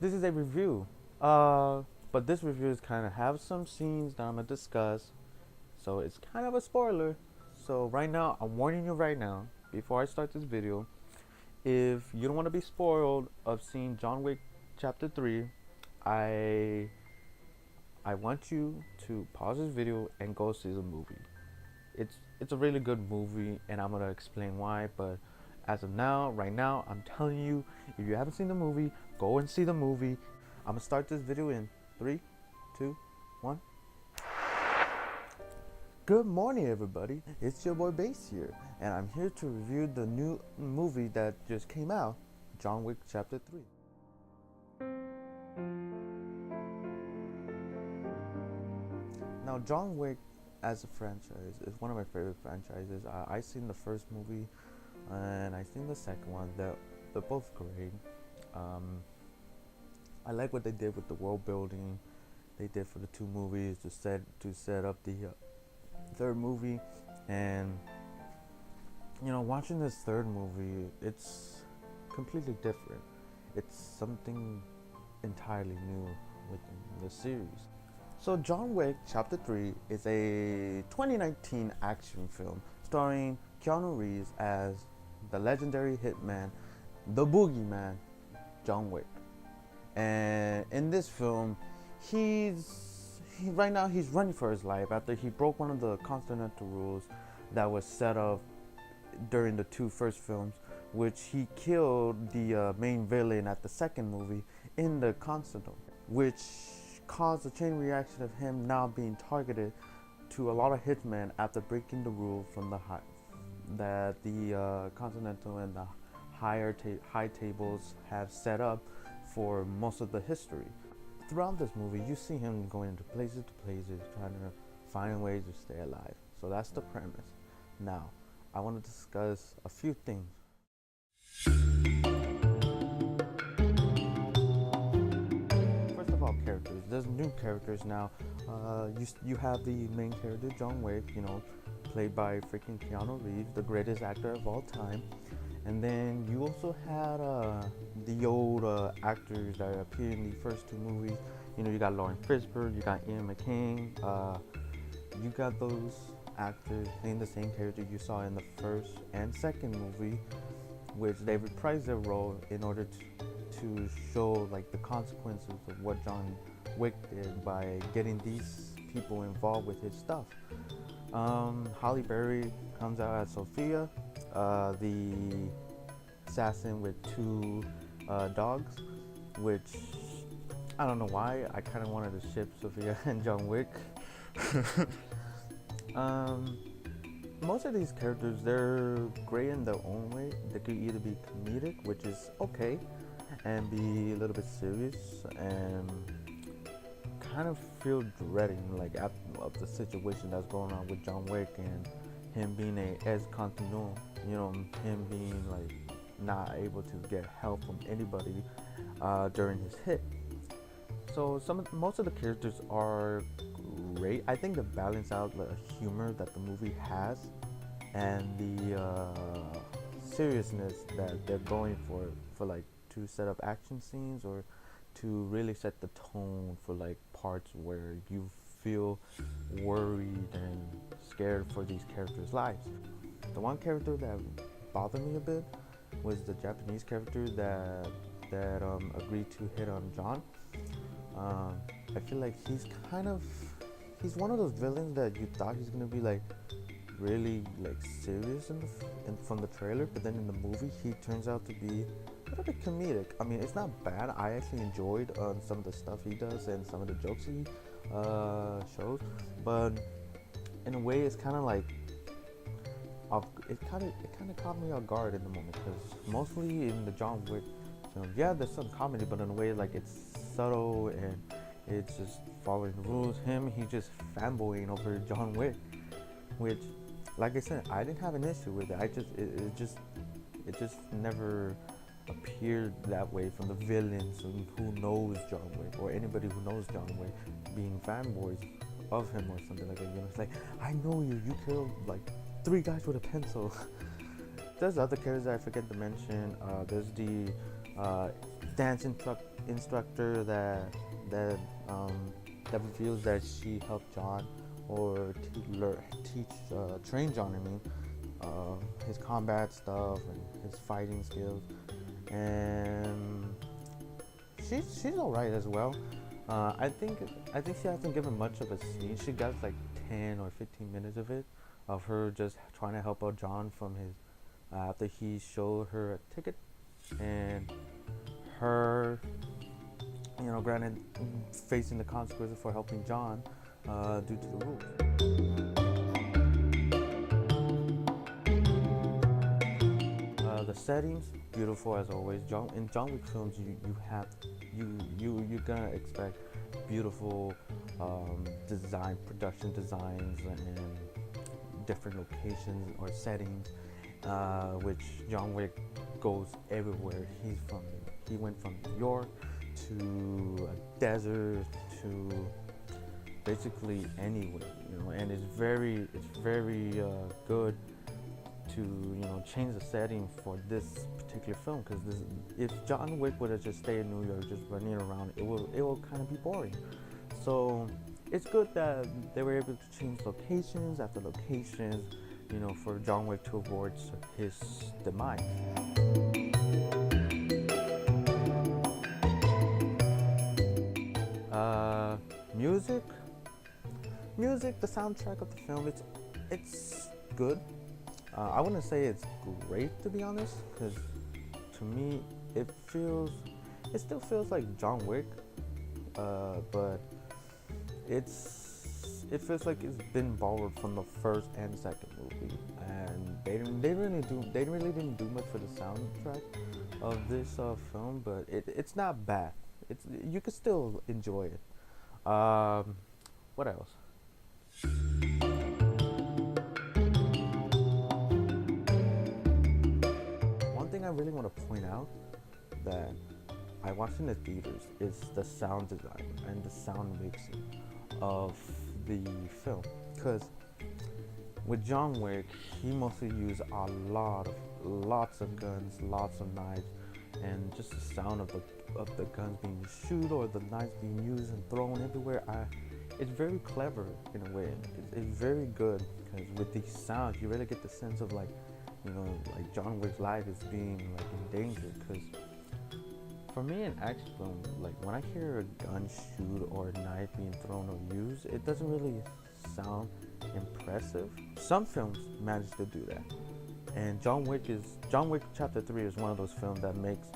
This is a review. But this review is kind of have some scenes that I'm gonna discuss, so it's kind of a spoiler. So right now, I'm warning you right now before I start this video. If you don't want to be spoiled of seeing John Wick Chapter 3, I I want you to pause this video and go see the movie. It's a really good movie, and I'm gonna explain why. But as of now, right now, I'm telling you, if you haven't seen the movie, go and see the movie. I'm gonna start this video in 3, 2, 1. Good morning, everybody. It's your boy Bass here, and I'm here to review the new movie that just came out, John Wick Chapter 3. Now, John Wick as a franchise is one of my favorite franchises. I seen the first movie, and I seen the second one. They're both great. Um, I like what they did with the world building they did for the two movies to set up the third movie. And watching this third movie, it's completely different. It's something entirely new within the series. So John Wick Chapter 3 is a 2019 action film starring Keanu Reeves as the legendary hitman, the boogeyman, John Wick. And in this film, right now he's running for his life after he broke one of the Continental rules that was set up during the two first films, which he killed the main villain at the second movie in the Continental, which caused a chain reaction of him now being targeted to a lot of hitmen after breaking the rule from that the Continental and the high tables have set up for most of the history. Throughout this movie, you see him going into places to places, trying to find ways to stay alive. So that's the premise. Now, I want to discuss a few things. First of all, characters. There's new characters now. You have the main character, John Wick, played by freaking Keanu Reeves, the greatest actor of all time. And then you also had the old actors that appeared in the first two movies. You got Lauren Fishburne, you got Ian McKellen. You got those actors playing the same character you saw in the first and second movie, which they reprised their role in order to show like the consequences of what John Wick did by getting these people involved with his stuff. Halle Berry comes out as Sophia, the assassin with two dogs, which I don't know why. I kind of wanted to ship Sophia and John Wick. Most of these characters, they're great in their own way. They could either be comedic, which is okay, and be a little bit serious and kind of feel dreading of the situation that's going on with John Wick and him being a ex-continuo, him being not able to get help from anybody during his hit. So most of the characters are great. I think they balance out the humor that the movie has and the seriousness that they're going for to set up action scenes or to really set the tone for parts where you feel worried and scared for these characters' lives. The one character that bothered me a bit was the Japanese character that agreed to hit on John. I feel like he's one of those villains that you thought he's gonna be really serious from the trailer, but then in the movie he turns out to be a little bit comedic. I mean, it's not bad. I actually enjoyed some of the stuff he does and some of the jokes he shows, but in a way it's kind of it kind of caught me off guard in the moment, because mostly in the John Wick film, there's some comedy, but in a way it's subtle and it's just following the rules. He's just fanboying over John Wick, which, like I said, I didn't have an issue with it. It just never appeared that way from the villains who knows John Wick, or anybody who knows John Wick being fanboys of him or something like that. It's like, I know you killed 3 guys with a pencil. There's other characters that I forget to mention. There's the dance instructor that um, that reveals that she helped John or train John. I mean, his combat stuff and his fighting skills, and she's all right as well. I think she hasn't given much of a scene. She got like 10 or 15 minutes of it, of her just trying to help out John from his after he showed her a ticket, and her, granted, facing the consequences for helping John due to the rules. The settings beautiful as always. In John Wick films, you're gonna expect beautiful production designs, and different locations or settings, which John Wick goes everywhere. He went from New York to a desert to basically anywhere, and it's very good to change the setting for this particular film, because if John Wick would have just stayed in New York just running around, it will kind of be boring. So it's good that they were able to change locations after locations, for John Wick to avoid his demise. Music, the soundtrack of the film, it's good. I wouldn't say it's great, to be honest, because to me it still feels like John Wick, but it feels like it's been borrowed from the first and second movie, and they really didn't do much for the soundtrack of this film, but it's not bad. You can still enjoy it. What else? One thing I really want to point out that I watched in the theaters is the sound design and the sound mixing of the film. Because with John Wick, he mostly used lots of guns, lots of knives, and just the sound of the guns being shot or the knives being used and thrown everywhere. It's very clever in a way. It's very good, because with these sounds, you really get the sense of like John Wick's life is being like in danger. Because for me, in action film, like when I hear a gun shoot or a knife being thrown or used, it doesn't really sound impressive. Some films manage to do that, and John Wick Chapter 3 is one of those films that makes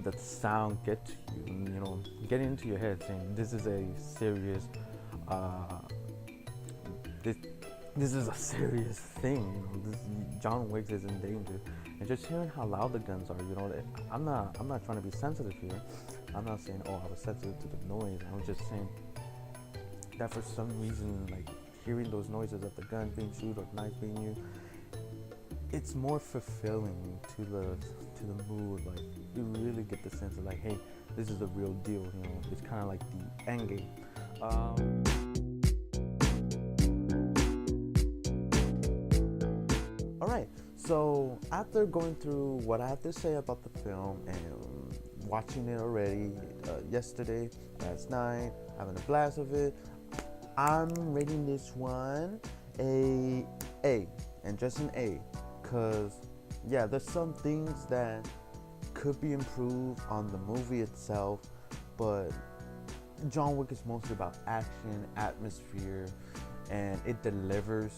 the sound get to you, get into your head, saying this is a serious, this is a serious thing. John Wick is in danger, and just hearing how loud the guns are, I'm not trying to be sensitive here. I'm not saying I was sensitive to the noise. I was just saying that for some reason, like hearing those noises of the gun being shot or knife being used, it's more fulfilling to the mood. Like you really get the sense of like, hey, this is the real deal. It's kind of like the end game. All right. So after going through what I have to say about the film and watching it already yesterday, last night, having a blast of it, I'm rating this one a A, and just an A, because yeah, there's some things that could be improved on the movie itself, but John Wick is mostly about action, atmosphere, and it delivers.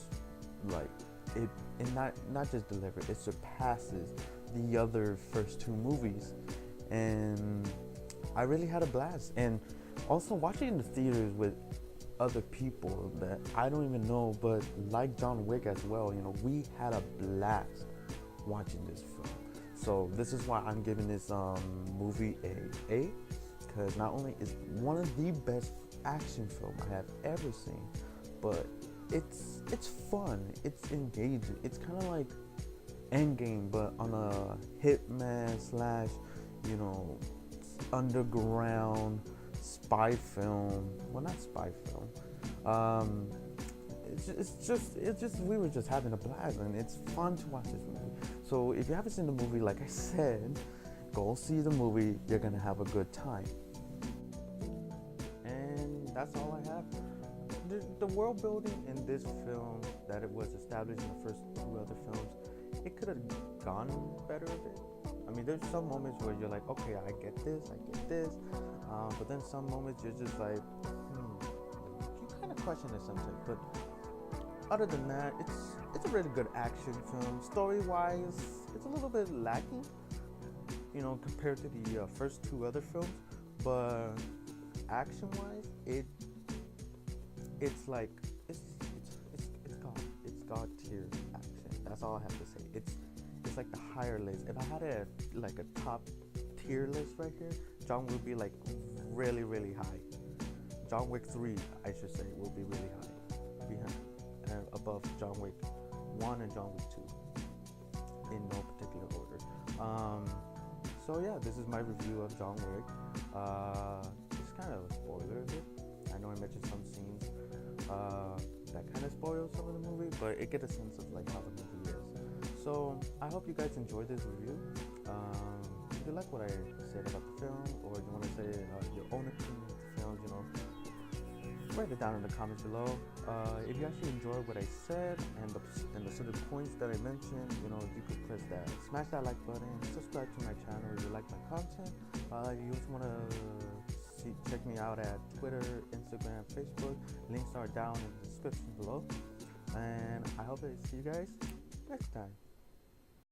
Like it not just delivers, it surpasses the other first two movies, and I really had a blast. And also watching in the theaters with other people that I don't even know, but like John Wick as well, we had a blast watching this film. So this is why I'm giving this movie a, because not only is one of the best action films I have ever seen, but it's fun, it's engaging, it's kind of like Endgame, but on a hitman slash, underground spy film. Well, not spy film. It's just we were just having a blast, and it's fun to watch this movie. So if you haven't seen the movie, like I said, go see the movie. You're gonna have a good time. And that's all I have. The world building in this film that it was established in the first two other films, it could have gone better a bit. I mean, there's some moments where you're like, okay, I get this, but then some moments you're just like, you kind of question it sometimes. But other than that, it's a really good action film. Story-wise, it's a little bit lacking, compared to the first two other films. But action-wise, it's like it's god tier action. That's all I have to say. It's like the higher list. If I had a top tier list right here, John would be like really, really high. John Wick 3, I should say, will be really high, behind above John Wick 1 and John Wick 2, in no particular order. So yeah, this is my review of John Wick. It's kind of a spoiler of it. I know I mentioned some scenes that kind of spoil some of the movie, but it gets a sense of like how the movie is. So I hope you guys enjoyed this review. If you like what I said about the film, or you want to say your own opinion of the film, write it down in the comments below. If you actually enjoyed what I said and the sort of points that I mentioned, you could press that, smash that like button, subscribe to my channel if you like my content. If you just want to check me out at Twitter, Instagram, Facebook. Links are down in the description below. And I hope I see you guys next time.